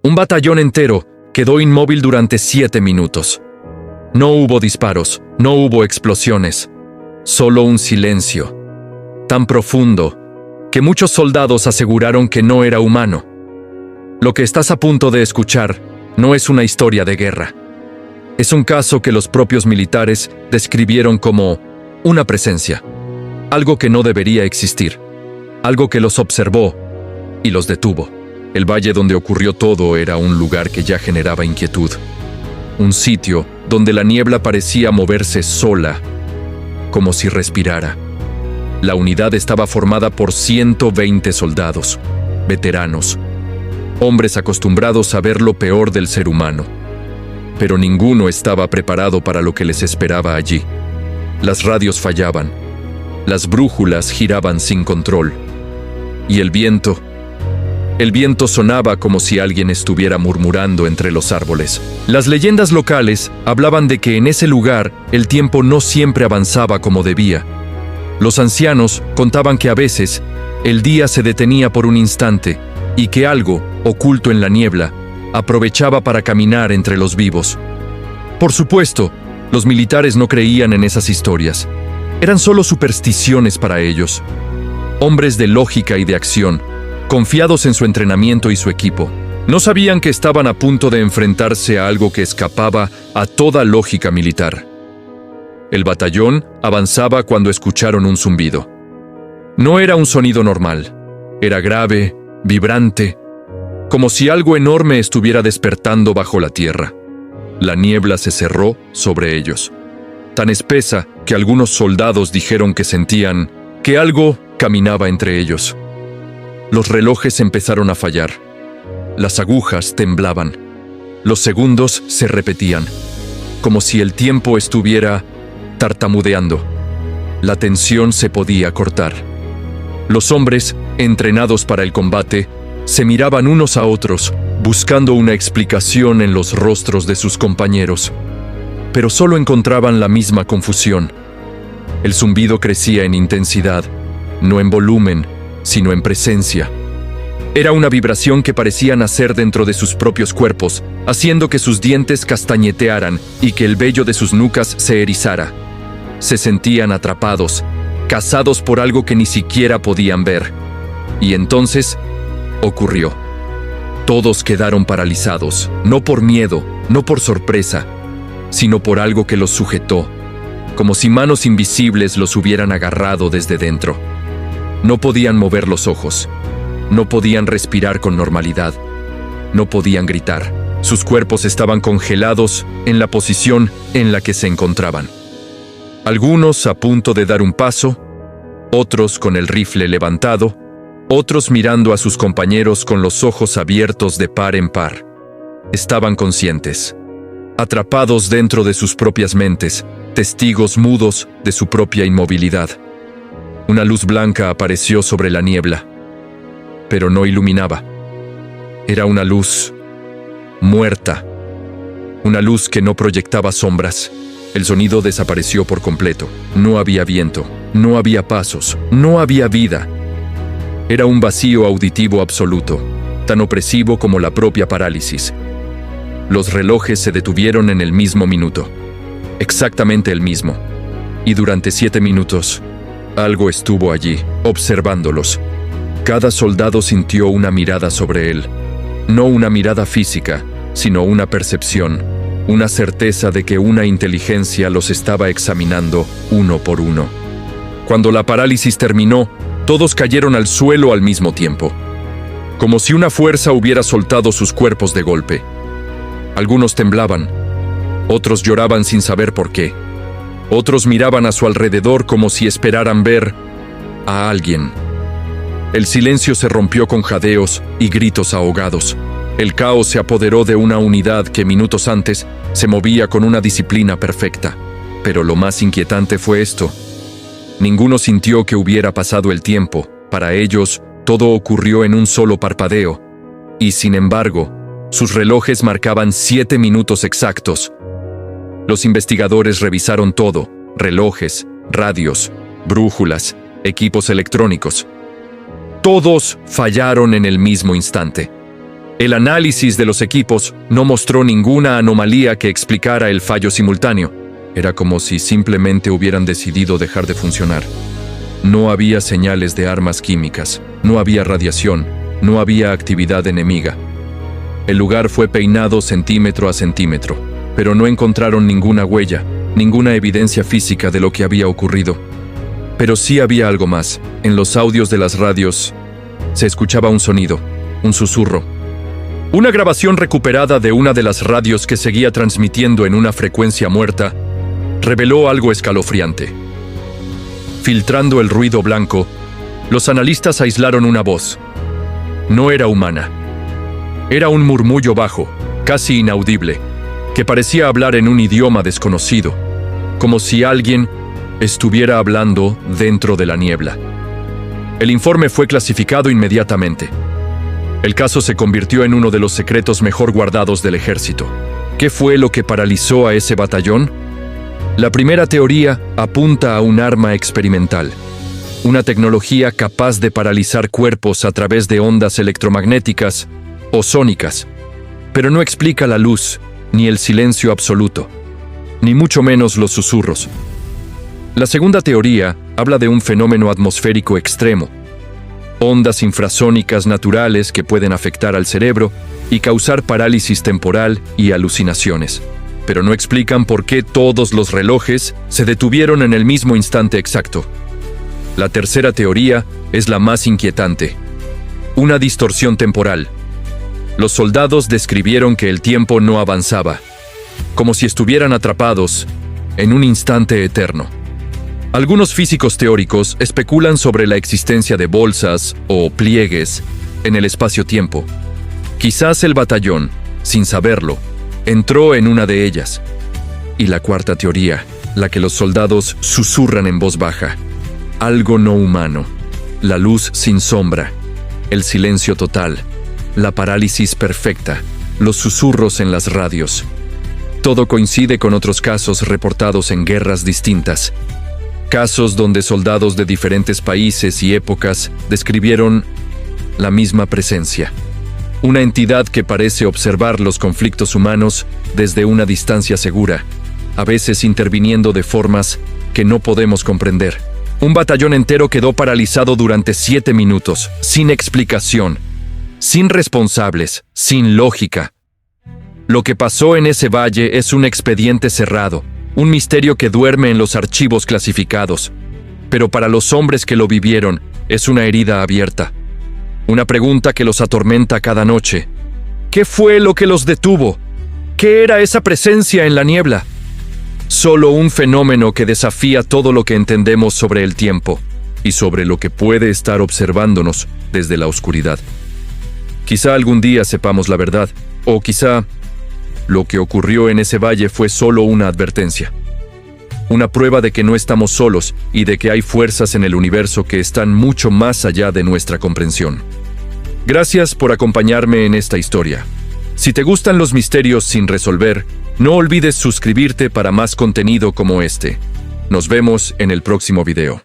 Un batallón entero quedó inmóvil durante 7 minutos. No hubo disparos, no hubo explosiones, solo un silencio, tan profundo que muchos soldados aseguraron que no era humano. Lo que estás a punto de escuchar no es una historia de guerra. Es un caso que los propios militares describieron como una presencia, algo que no debería existir, algo que los observó y los detuvo. El valle donde ocurrió todo era un lugar que ya generaba inquietud, un sitio donde la niebla parecía moverse sola, como si respirara. La unidad estaba formada por 120 soldados, veteranos, hombres acostumbrados a ver lo peor del ser humano. Pero ninguno estaba preparado para lo que les esperaba allí. Las radios fallaban, las brújulas giraban sin control, y el viento sonaba como si alguien estuviera murmurando entre los árboles. Las leyendas locales hablaban de que en ese lugar el tiempo no siempre avanzaba como debía. Los ancianos contaban que a veces el día se detenía por un instante y que algo, oculto en la niebla, aprovechaba para caminar entre los vivos. Por supuesto, los militares no creían en esas historias. Eran solo supersticiones para ellos. Hombres de lógica y de acción, confiados en su entrenamiento y su equipo. No sabían que estaban a punto de enfrentarse a algo que escapaba a toda lógica militar. El batallón avanzaba cuando escucharon un zumbido. No era un sonido normal. Era grave, vibrante, como si algo enorme estuviera despertando bajo la tierra. La niebla se cerró sobre ellos, tan espesa que algunos soldados dijeron que sentían que algo caminaba entre ellos. Los relojes empezaron a fallar. Las agujas temblaban. Los segundos se repetían, como si el tiempo estuviera tartamudeando. La tensión se podía cortar. Los hombres, entrenados para el combate, se miraban unos a otros, buscando una explicación en los rostros de sus compañeros. Pero solo encontraban la misma confusión. El zumbido crecía en intensidad, no en volumen, sino en presencia. Era una vibración que parecía nacer dentro de sus propios cuerpos, haciendo que sus dientes castañetearan y que el vello de sus nucas se erizara. Se sentían atrapados, cazados por algo que ni siquiera podían ver. Y entonces ocurrió. Todos quedaron paralizados, no por miedo, no por sorpresa, sino por algo que los sujetó, como si manos invisibles los hubieran agarrado desde dentro. No podían mover los ojos, no podían respirar con normalidad, no podían gritar. Sus cuerpos estaban congelados en la posición en la que se encontraban. Algunos a punto de dar un paso, otros con el rifle levantado, otros mirando a sus compañeros con los ojos abiertos de par en par. Estaban conscientes, atrapados dentro de sus propias mentes, testigos mudos de su propia inmovilidad. Una luz blanca apareció sobre la niebla, pero no iluminaba. Era una luz muerta, una luz que no proyectaba sombras. El sonido desapareció por completo. No había viento, no había pasos, no había vida. Era un vacío auditivo absoluto, tan opresivo como la propia parálisis. Los relojes se detuvieron en el mismo minuto, exactamente el mismo. Y durante 7 minutos, algo estuvo allí, observándolos. Cada soldado sintió una mirada sobre él. No una mirada física, sino una percepción, una certeza de que una inteligencia los estaba examinando uno por uno. Cuando la parálisis terminó, todos cayeron al suelo al mismo tiempo, como si una fuerza hubiera soltado sus cuerpos de golpe. Algunos temblaban, otros lloraban sin saber por qué. Otros miraban a su alrededor como si esperaran ver a alguien. El silencio se rompió con jadeos y gritos ahogados. El caos se apoderó de una unidad que minutos antes se movía con una disciplina perfecta. Pero lo más inquietante fue esto. Ninguno sintió que hubiera pasado el tiempo. Para ellos, todo ocurrió en un solo parpadeo. Y sin embargo, sus relojes marcaban 7 minutos exactos. Los investigadores revisaron todo: relojes, radios, brújulas, equipos electrónicos. Todos fallaron en el mismo instante. El análisis de los equipos no mostró ninguna anomalía que explicara el fallo simultáneo. Era como si simplemente hubieran decidido dejar de funcionar. No había señales de armas químicas, no había radiación, no había actividad enemiga. El lugar fue peinado centímetro a centímetro, pero no encontraron ninguna huella, ninguna evidencia física de lo que había ocurrido. Pero sí había algo más. En los audios de las radios se escuchaba un sonido, un susurro. Una grabación recuperada de una de las radios que seguía transmitiendo en una frecuencia muerta reveló algo escalofriante. Filtrando el ruido blanco, los analistas aislaron una voz. No era humana. Era un murmullo bajo, casi inaudible, que parecía hablar en un idioma desconocido, como si alguien estuviera hablando dentro de la niebla. El informe fue clasificado inmediatamente. El caso se convirtió en uno de los secretos mejor guardados del ejército. ¿Qué fue lo que paralizó a ese batallón? La primera teoría apunta a un arma experimental, una tecnología capaz de paralizar cuerpos a través de ondas electromagnéticas o sónicas, pero no explica la luz, ni el silencio absoluto, ni mucho menos los susurros. La segunda teoría habla de un fenómeno atmosférico extremo, ondas infrasónicas naturales que pueden afectar al cerebro y causar parálisis temporal y alucinaciones, pero no explican por qué todos los relojes se detuvieron en el mismo instante exacto. La tercera teoría es la más inquietante, una distorsión temporal. Los soldados describieron que el tiempo no avanzaba, como si estuvieran atrapados en un instante eterno. Algunos físicos teóricos especulan sobre la existencia de bolsas o pliegues en el espacio-tiempo. Quizás el batallón, sin saberlo, entró en una de ellas. Y la cuarta teoría, la que los soldados susurran en voz baja. Algo no humano, la luz sin sombra, el silencio total, la parálisis perfecta, los susurros en las radios. Todo coincide con otros casos reportados en guerras distintas. Casos donde soldados de diferentes países y épocas describieron la misma presencia. Una entidad que parece observar los conflictos humanos desde una distancia segura, a veces interviniendo de formas que no podemos comprender. Un batallón entero quedó paralizado durante 7 minutos, sin explicación, sin responsables, sin lógica. Lo que pasó en ese valle es un expediente cerrado, un misterio que duerme en los archivos clasificados, pero para los hombres que lo vivieron es una herida abierta. Una pregunta que los atormenta cada noche. ¿Qué fue lo que los detuvo? ¿Qué era esa presencia en la niebla? Solo un fenómeno que desafía todo lo que entendemos sobre el tiempo y sobre lo que puede estar observándonos desde la oscuridad. Quizá algún día sepamos la verdad, o quizá lo que ocurrió en ese valle fue solo una advertencia. Una prueba de que no estamos solos y de que hay fuerzas en el universo que están mucho más allá de nuestra comprensión. Gracias por acompañarme en esta historia. Si te gustan los misterios sin resolver, no olvides suscribirte para más contenido como este. Nos vemos en el próximo video.